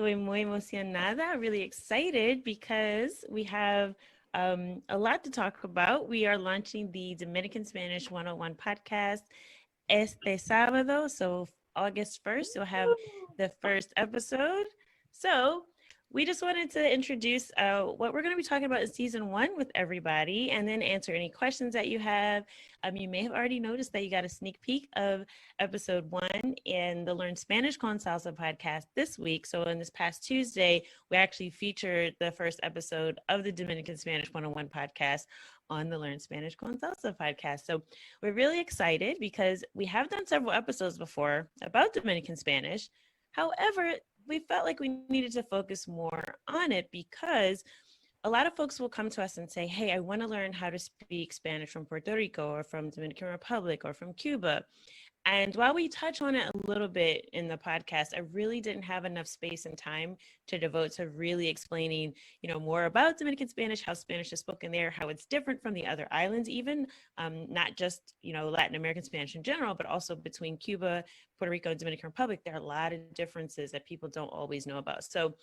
estoy muy emocionada, really excited because we have a lot to talk about. We are launching the Dominican Spanish 101 podcast este sábado. So August 1st, you'll have the first episode. So we just wanted to introduce what we're going to be talking about in season 1 with everybody, and then answer any questions that you have. You may have already noticed that you got a sneak peek of episode 1 in the Learn Spanish con Salsa podcast this week. So in this past Tuesday, we actually featured the first episode of the Dominican Spanish 101 podcast on the Learn Spanish con Salsa podcast. So we're really excited because we have done several episodes before about Dominican Spanish. However, we felt like we needed to focus more on it because a lot of folks will come to us and say, hey, I want to learn how to speak Spanish from Puerto Rico or from Dominican Republic or from Cuba. And while we touch on it a little bit in the podcast, I really didn't have enough space and time to devote to really explaining, more about Dominican Spanish, how Spanish is spoken there, how it's different from the other islands, even not just, Latin American Spanish in general, but also between Cuba, Puerto Rico, and Dominican Republic. There are a lot of differences that people don't always know about. So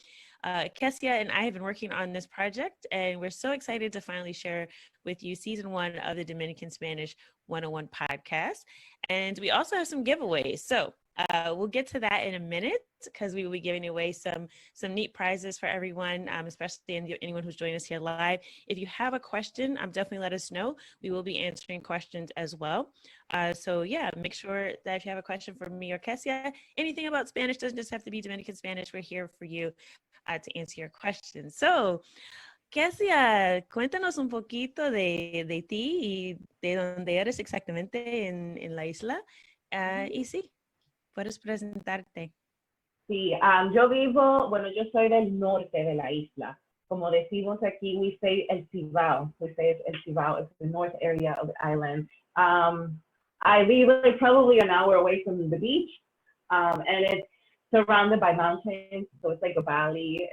Kesia and I have been working on this project, and we're so excited to finally share with you season 1 of the Dominican Spanish 101 podcast. And we also have some giveaways. So we'll get to that in a minute because we will be giving away some neat prizes for everyone, especially anyone who's joining us here live. If you have a question, definitely let us know. We will be answering questions as well. So yeah, make sure that if you have a question for me or Kesia, anything about Spanish, doesn't just have to be Dominican Spanish. We're here for you to answer your questions. So Kesia, cuéntanos un poquito de ti y de dónde eres exactamente en la isla. Y sí, puedes presentarte. Sí, yo soy del norte de la isla. Como decimos aquí, we say el Cibao. We say it's el Cibao. It's the north area of the island. I live like probably an hour away from the beach, and it's surrounded by mountains, so it's like a valley.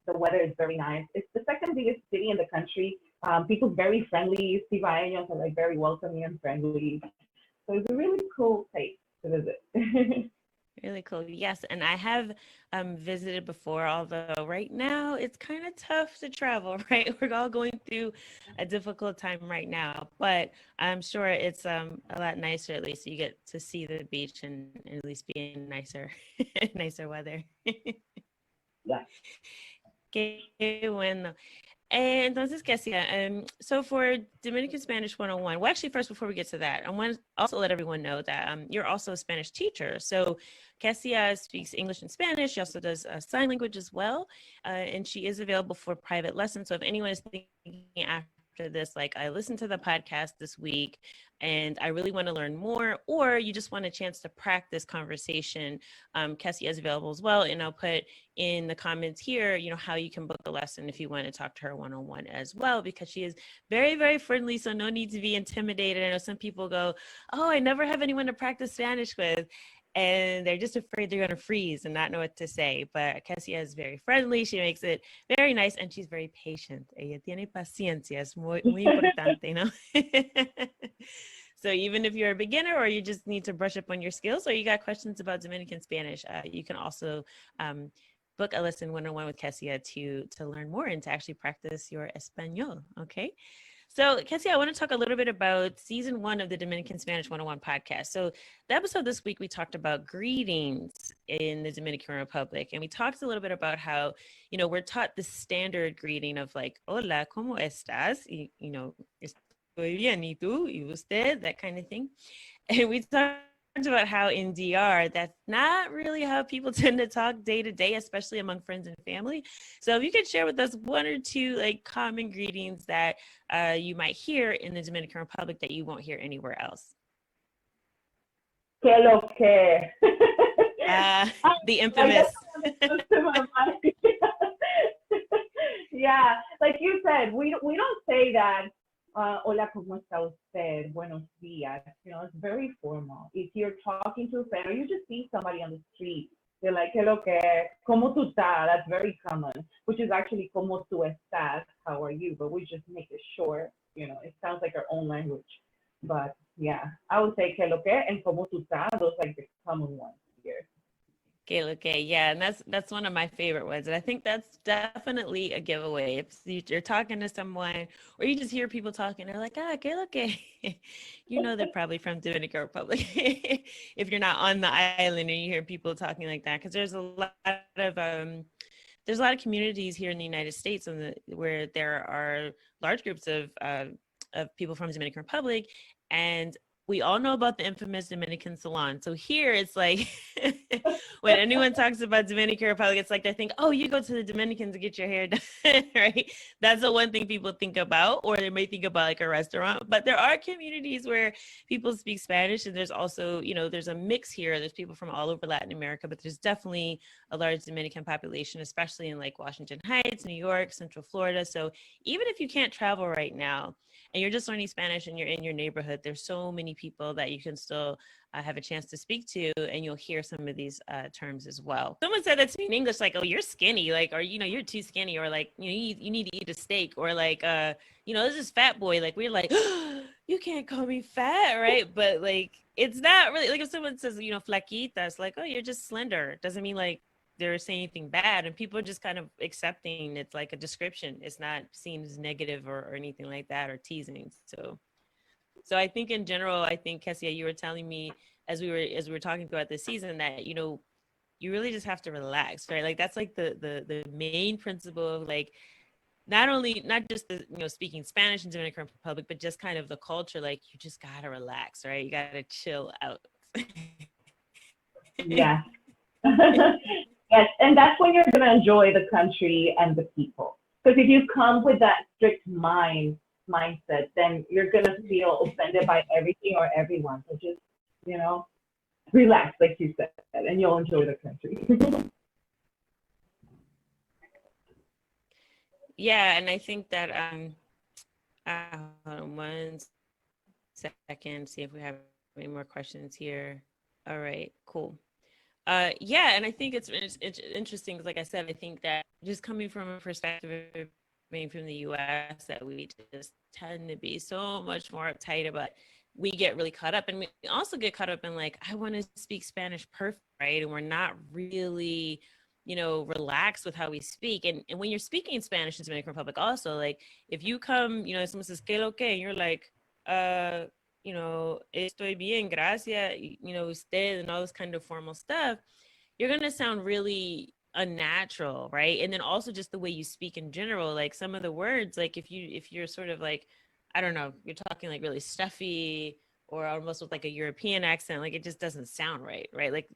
The weather is very nice. It's the second biggest city in the country. People very friendly. Cibaeños are like very welcoming and friendly. So it's a really cool place to visit. Really cool. Yes, and I have visited before, although right now it's kind of tough to travel, right? We're all going through a difficult time right now, but I'm sure it's a lot nicer. At least you get to see the beach and at least be in nicer weather. Yeah. Qué bueno. Entonces, Kesia, so for Dominican Spanish 101, well, actually, first, before we get to that, I want to also let everyone know that you're also a Spanish teacher. So Kesia speaks English and Spanish. She also does sign language as well, and she is available for private lessons. So if anyone is thinking after this, like, I listened to the podcast this week and I really want to learn more, or you just want a chance to practice conversation, Kesia is available as well. And I'll put in the comments here, how you can book a lesson if you want to talk to her one-on-one as well, because she is very, very friendly. So no need to be intimidated. I know some people go, oh, I never have anyone to practice Spanish with, and they're just afraid they're going to freeze and not know what to say. But Kesia is very friendly. She makes it very nice, and she's very patient. Ella tiene paciencia. Es muy, muy importante, ¿no? So even if you're a beginner or you just need to brush up on your skills, or you got questions about Dominican Spanish, you can also book a lesson one-on-one with Kesia to learn more and to actually practice your español, okay? So, Kesia, I want to talk a little bit about season 1 of the Dominican Spanish 101 podcast. So the episode this week, we talked about greetings in the Dominican Republic. And we talked a little bit about how, we're taught the standard greeting of like, hola, ¿cómo estás? Y, estoy bien, ¿y tú? ¿Y usted? That kind of thing. And we talked about how in DR, that's not really how people tend to talk day to day, especially among friends and family. So if you could share with us 1 or 2 like common greetings that you might hear in the Dominican Republic that you won't hear anywhere else. Que lo que. The infamous. Yeah, like you said, we don't say that. Hola, ¿cómo está usted? Buenos días. It's very formal. If you're talking to a friend or you just see somebody on the street, they're like, ¿qué lo que? ¿Cómo tú estás? That's very common, which is actually ¿cómo tú estás? How are you? But we just make it short. It sounds like our own language. But yeah, I would say ¿qué lo que? And ¿cómo tú estás? Those are like the common ones here. Okay, yeah, and that's one of my favorite ones, and I think that's definitely a giveaway. If you're talking to someone, or you just hear people talking, they're like, ah, que lo que, you know, they're probably from Dominican Republic. If you're not on the island and you hear people talking like that, because there's a lot of communities here in the United States where there are large groups of people from the Dominican Republic, and we all know about the infamous Dominican salon. So here it's like when anyone talks about Dominican Republic, it's like they think, oh, you go to the Dominicans to get your hair done, right? That's the one thing people think about, or they may think about like a restaurant. But there are communities where people speak Spanish, and there's also, you know, there's a mix here. There's people from all over Latin America, but there's definitely a large Dominican population, especially in like Washington Heights, New York, Central Florida. So even if you can't travel right now, and you're just learning Spanish and you're in your neighborhood, there's so many people that you can still have a chance to speak to, and you'll hear some of these terms as well. Someone said that to me in English, like, oh, you're skinny, like, or, you know, you're too skinny, or like, you know, you need to eat a steak, or like, you know, this is fat boy. Like, we're like, oh, you can't call me fat, right? But like, it's not really, like if someone says, you know, flaquita, it's like, oh, you're just slender. It doesn't mean like they're saying anything bad, and people are just kind of accepting it's like a description. It's not seen as negative or anything like that, or teasing. So I think in general, I think, Kesia, you were telling me as we were talking throughout the season that, you know, you really just have to relax, right? Like that's like the main principle of like not just the, you know, speaking Spanish in Dominican Republic, but just kind of the culture. Like you just gotta relax, right? You gotta chill out. Yeah. Yes, and that's when you're going to enjoy the country and the people. Because if you come with that strict mindset, then you're going to feel offended by everything or everyone. So just, you know, relax, like you said, and you'll enjoy the country. Yeah, and I think that hold on one second, see if we have any more questions here. All right, cool. Yeah, and I think it's interesting because, like I said, I think that just coming from a perspective of being from the U.S., that we just tend to be so much more uptight about. We get really caught up, and we also get caught up in like, I want to speak Spanish perfect, right? And we're not really, you know, relaxed with how we speak. And when you're speaking Spanish in Dominican Republic, also like if you come, you know, someone says que lo que, and you're like, you know, estoy bien, gracias, you know, usted, and all this kind of formal stuff, you're going to sound really unnatural, right? And then also just the way you speak in general, like some of the words, like if you're sort of like, I don't know, you're talking like really stuffy or almost with like a European accent, like it just doesn't sound right, right? Like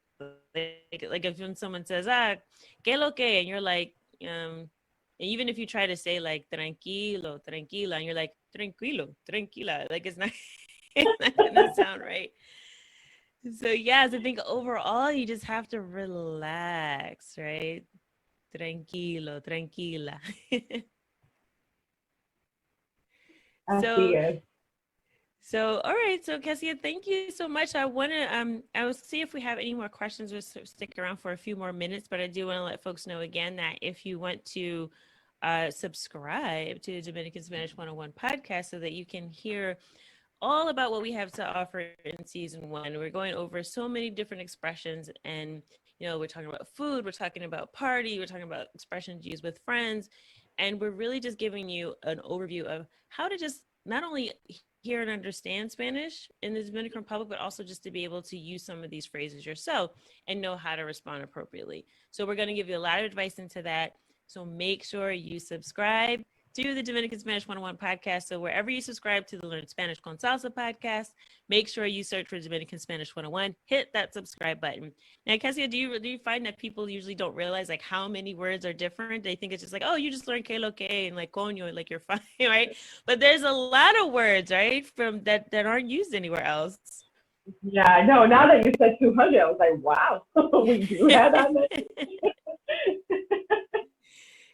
if when someone says, ah, que lo que, and you're like, even if you try to say like tranquilo, tranquila, and you're like tranquilo, tranquila, like it's not it's not gonna sound right. So yes, I think overall you just have to relax, right? Tranquilo, tranquila. Así so es. so all right, so Kesia, thank you so much. I want to I will see if we have any more questions. We'll stick around for a few more minutes, but I do want to let folks know again that if you want to subscribe to the Dominican Spanish 101 podcast so that you can hear all about what we have to offer in season 1. We're going over so many different expressions, and you know, we're talking about food, we're talking about party, we're talking about expressions used with friends, and we're really just giving you an overview of how to just not only hear and understand Spanish in the Dominican Republic, but also just to be able to use some of these phrases yourself and know how to respond appropriately. So we're going to give you a lot of advice into that. So make sure you subscribe to the Dominican Spanish 101 podcast. So wherever you subscribe to the Learn Spanish con Salsa podcast, make sure you search for Dominican Spanish 101, hit that subscribe button. Now, Kesia, do you find that people usually don't realize like how many words are different? They think it's just like, oh, you just learn que lo que and like coño, and like you're fine, right? But there's a lot of words, right, from that aren't used anywhere else. Yeah, no, now that you said 200, I was like, wow, we do have that many.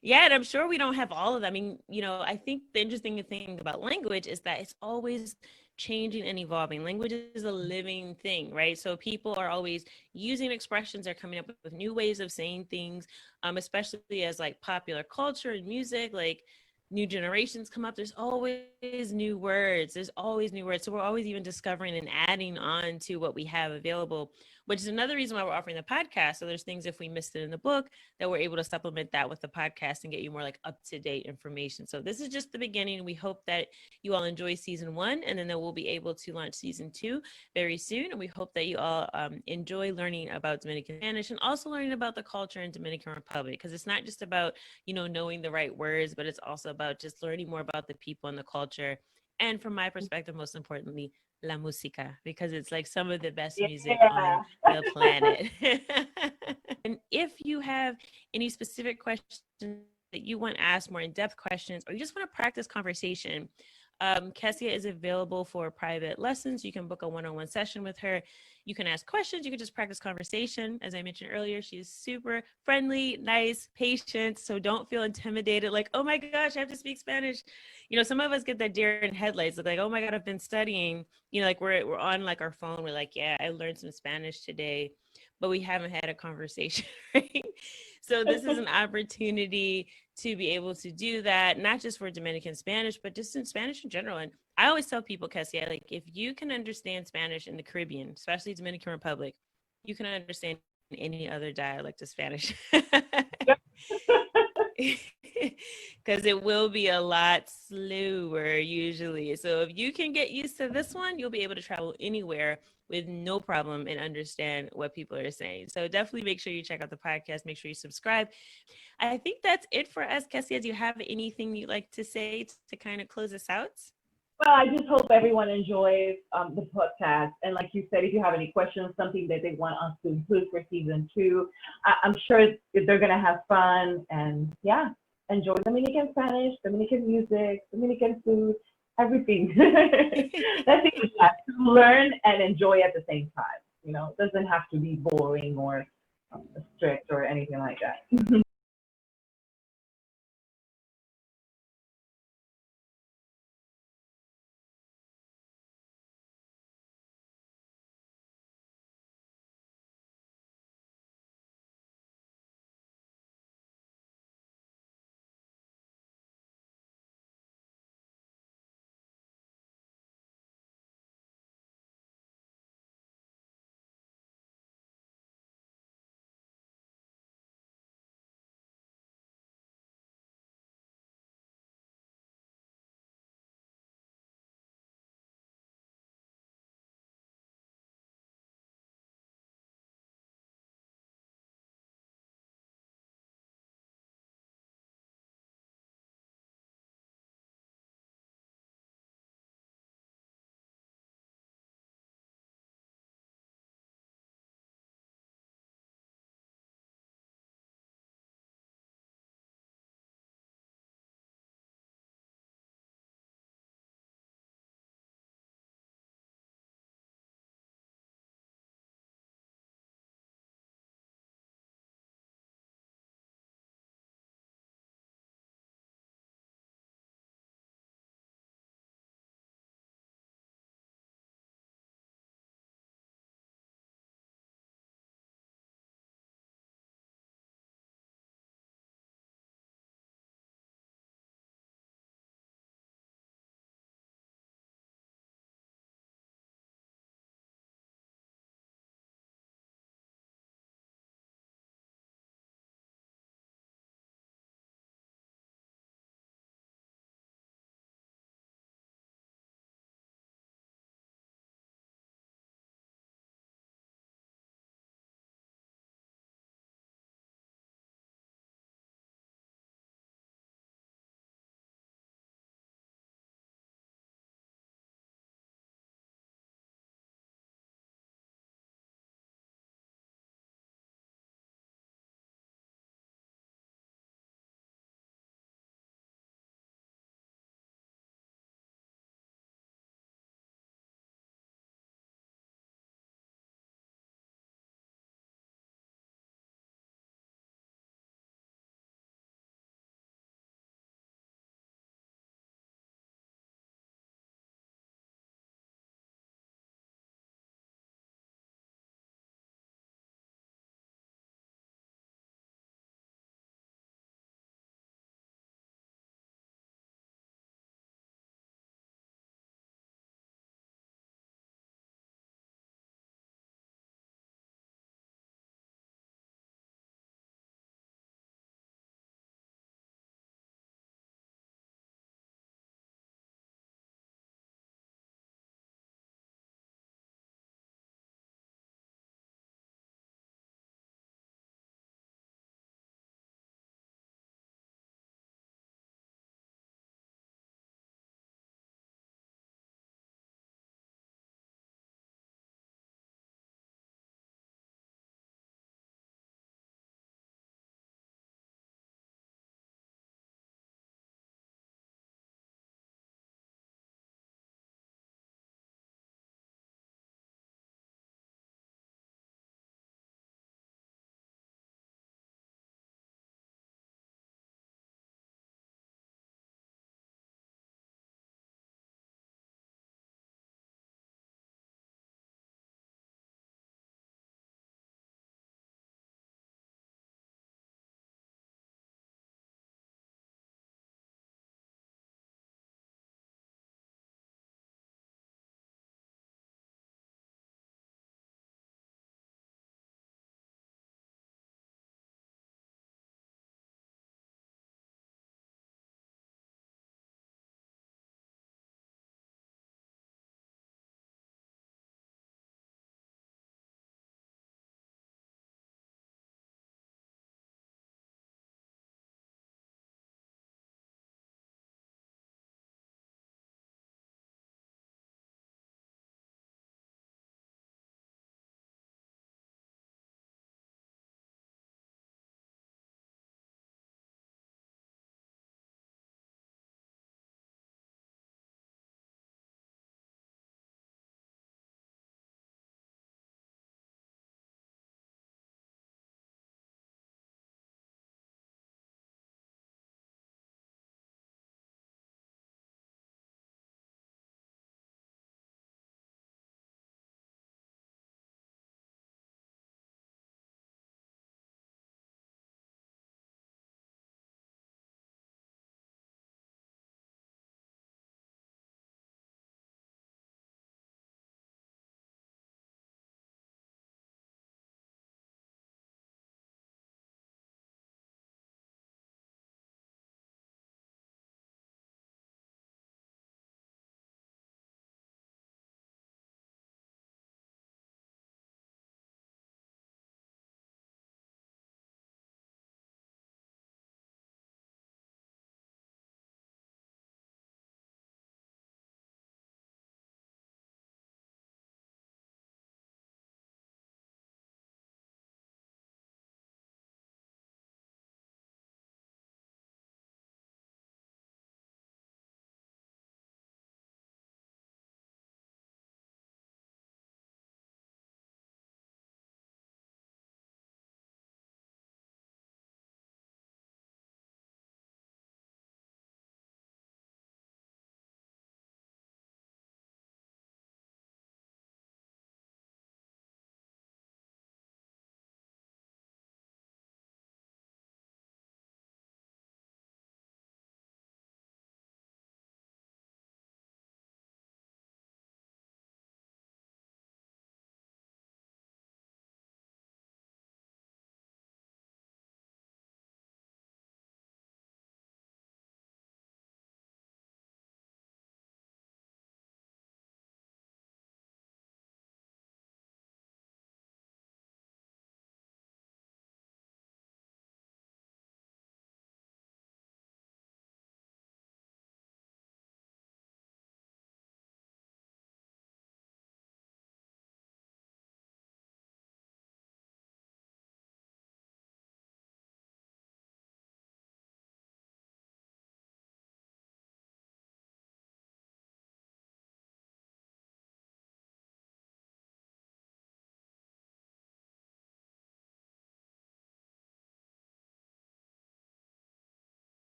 Yeah, and I'm sure we don't have all of them. I mean, you know, I think the interesting thing about language is that it's always changing and evolving. Language is a living thing, right? So people are always using expressions, they're coming up with new ways of saying things, especially as like popular culture and music, like new generations come up, there's always new words. So we're always even discovering and adding on to what we have available, which is another reason why we're offering the podcast. So there's things, if we missed it in the book, that we're able to supplement that with the podcast and get you more like up-to-date information. So this is just the beginning. We hope that you all enjoy season 1, and then we'll be able to launch season 2 very soon. And we hope that you all enjoy learning about Dominican Spanish and also learning about the culture in Dominican Republic, because it's not just about, you know, knowing the right words, but it's also about just learning more about the people and the culture. And from my perspective, most importantly, la música, because it's like some of the best music on the planet. And if you have any specific questions that you want to ask, more in-depth questions, or you just want to practice conversation, Kesia is available for private lessons. You can book a one-on-one session with her. You can ask questions. You can just practice conversation. As I mentioned earlier, she is super friendly, nice, patient. So don't feel intimidated, like, oh my gosh, I have to speak Spanish. You know, some of us get that deer in headlights, like, oh my God, I've been studying. You know, like we're on like our phone. We're like, yeah, I learned some Spanish today, but we haven't had a conversation, right? So this is an opportunity to be able to do that, not just for Dominican Spanish, but just in Spanish in general. And I always tell people, Kesia, like if you can understand Spanish in the Caribbean, especially Dominican Republic, you can understand any other dialect of Spanish. Because it will be a lot slower usually. So if you can get used to this one, you'll be able to travel anywhere with no problem and understand what people are saying. So definitely make sure you check out the podcast. Make sure you subscribe. I think that's it for us. Kesia, do you have anything you'd like to say to kind of close us out? Well, I just hope everyone enjoys the podcast. And like you said, if you have any questions, something that they want us to include for season 2, I'm sure they're going to have fun. And yeah, enjoy Dominican Spanish, Dominican music, Dominican food, everything. That's it. To learn and enjoy at the same time. You know, it doesn't have to be boring or strict or anything like that.